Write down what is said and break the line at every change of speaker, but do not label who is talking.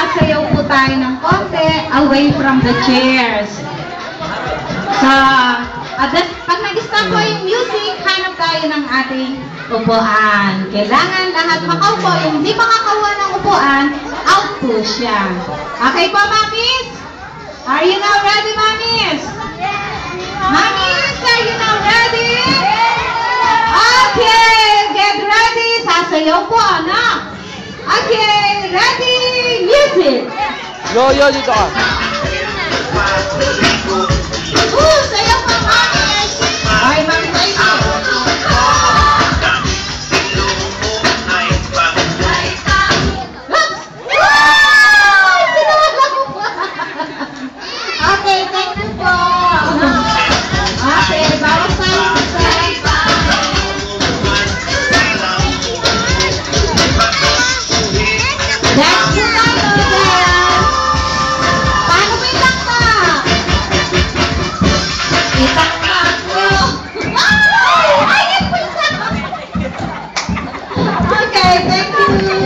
sasayaw po tayo ng konti away from the chairs. So, pag nag-stop po yung music, hanap tayo ng ating upuan. Kailangan lahat makaupo. Yung hindi makakawa ng upuan, out po siya. Okay po, mamis? Are you now ready, mamis? Mamis, are you now ready? Okay, get ready. Sasayaw po, anak. Okay, ready, music.
Yo, dito ka.
Sayaw pa, mamis. Okay, mamis, sayaw. Okay, thank you po. Okay, bawas tayo sa dance po tayo, dance. Paano mo itakta? Itakta po. Ay, po itakta. Okay, thank you.